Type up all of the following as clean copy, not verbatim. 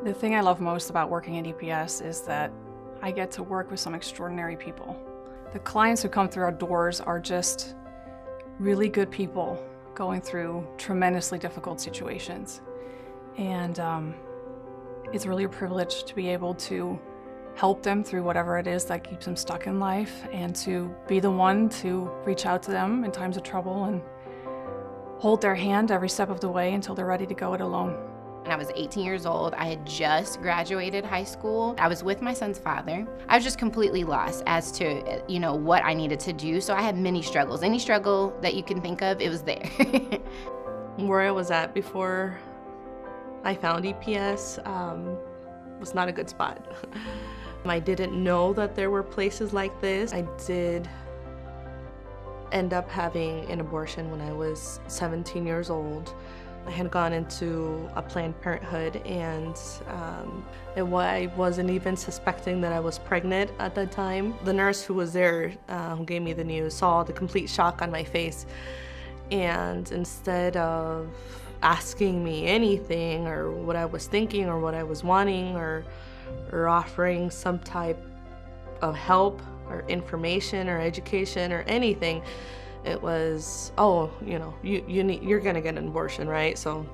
The thing I love most about working at EPS is that I get to work with some extraordinary people. The clients who come through our doors are just really good people going through tremendously difficult situations. And it's really a privilege to be able to help them through whatever it is that keeps them stuck in life, and to be the one to reach out to them in times of trouble and hold their hand every step of the way until they're ready to go it alone. And I was 18 years old. I had just graduated high school. I was with my son's father. I was just completely lost as to, what I needed to do. So I had many struggles. Any struggle that you can think of, it was there. Where I was at before I found EPS was not a good spot. I didn't know that there were places like this. I did end up having an abortion when I was 17 years old. I had gone into a Planned Parenthood, and I wasn't even suspecting that I was pregnant at the time. The nurse who was there, who gave me the news, saw the complete shock on my face, and instead of asking me anything or what I was thinking or what I was wanting or offering some type of help or information or education or anything, it was, you're gonna get an abortion, right? So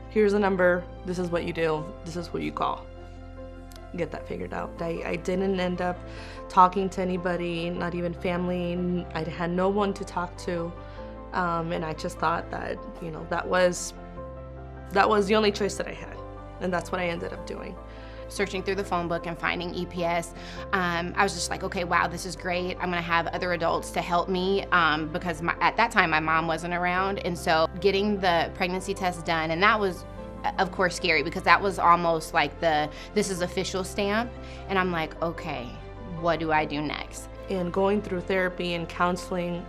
here's a number, this is what you do, this is who you call. Get that figured out. I didn't end up talking to anybody, not even family. I had no one to talk to, and I just thought that, that was the only choice that I had, and that's what I ended up doing. Searching through the phone book and finding EPS, I was just like, okay, wow, this is great. I'm gonna have other adults to help me because at that time my mom wasn't around. And so getting the pregnancy test done, and that was of course scary because that was almost like this is official stamp. And I'm like, okay, what do I do next? And going through therapy and counseling,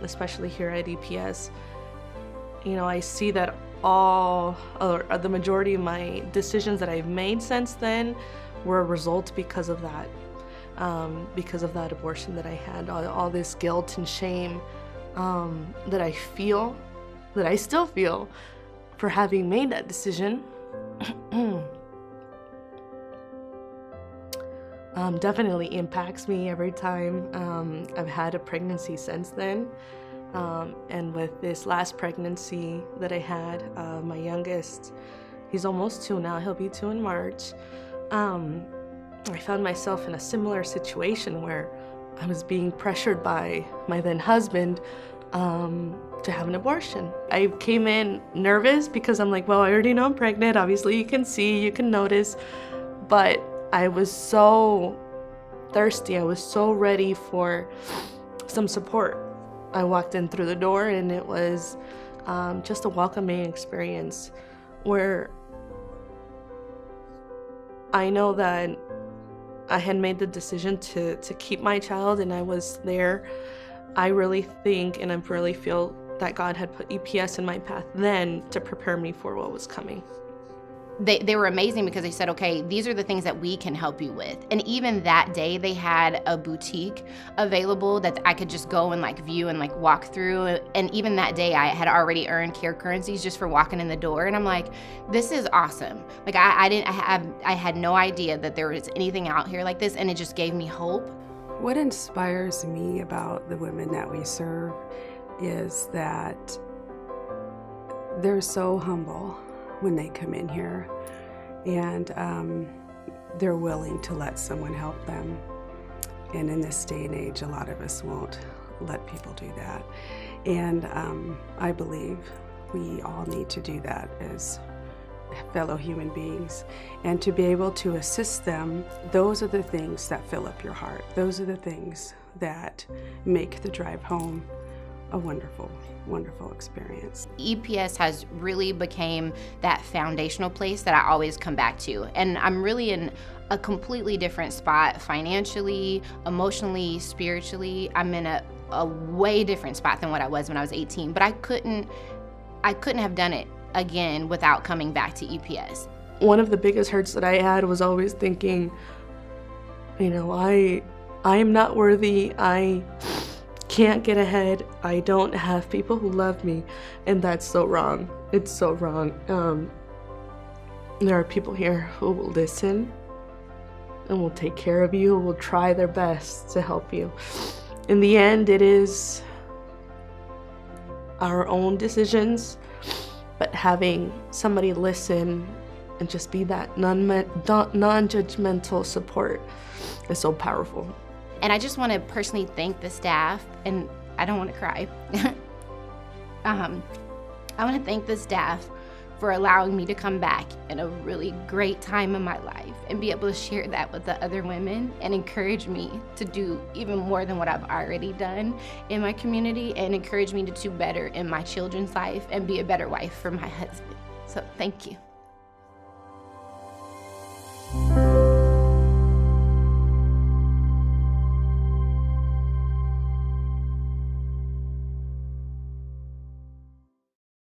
especially here at EPS, I see that the majority of my decisions that I've made since then were a result because of that abortion that I had, all this guilt and shame that I still feel for having made that decision. Definitely impacts me every time I've had a pregnancy since then. And with this last pregnancy that I had, my youngest, he's almost 2 now, he'll be 2 in March. I found myself in a similar situation where I was being pressured by my then husband to have an abortion. I came in nervous because I'm like, well, I already know I'm pregnant. Obviously you can see, you can notice, but I was so thirsty. I was so ready for some support. I walked in through the door, and it was just a welcoming experience where I know that I had made the decision to keep my child, and I was there. I really think and I really feel that God had put EPS in my path then to prepare me for what was coming. They were amazing because they said, okay, these are the things that we can help you with. And even that day, they had a boutique available that I could just go and view and walk through. And even that day, I had already earned care currencies just for walking in the door. And I'm like, this is awesome. I had no idea that there was anything out here like this, and it just gave me hope. What inspires me about the women that we serve is that they're so humble when they come in here, and they're willing to let someone help them. And in this day and age, a lot of us won't let people do that. And I believe we all need to do that as fellow human beings, and to be able to assist them. Those are the things that fill up your heart. Those are the things that make the drive home a wonderful, wonderful experience. EPS has really became that foundational place that I always come back to. And I'm really in a completely different spot financially, emotionally, spiritually. I'm in a way different spot than what I was when I was 18, but I couldn't have done it again without coming back to EPS. One of the biggest hurts that I had was always thinking, I am not worthy. I can't get ahead. I don't have people who love me, and that's so wrong. It's so wrong. There are people here who will listen and will take care of you, will try their best to help you. In the end, it is our own decisions, but having somebody listen and just be that non-judgmental support is so powerful. And I just want to personally thank the staff, and I don't want to cry. I want to thank the staff for allowing me to come back in a really great time in my life and be able to share that with the other women and encourage me to do even more than what I've already done in my community, and encourage me to do better in my children's life and be a better wife for my husband. So thank you.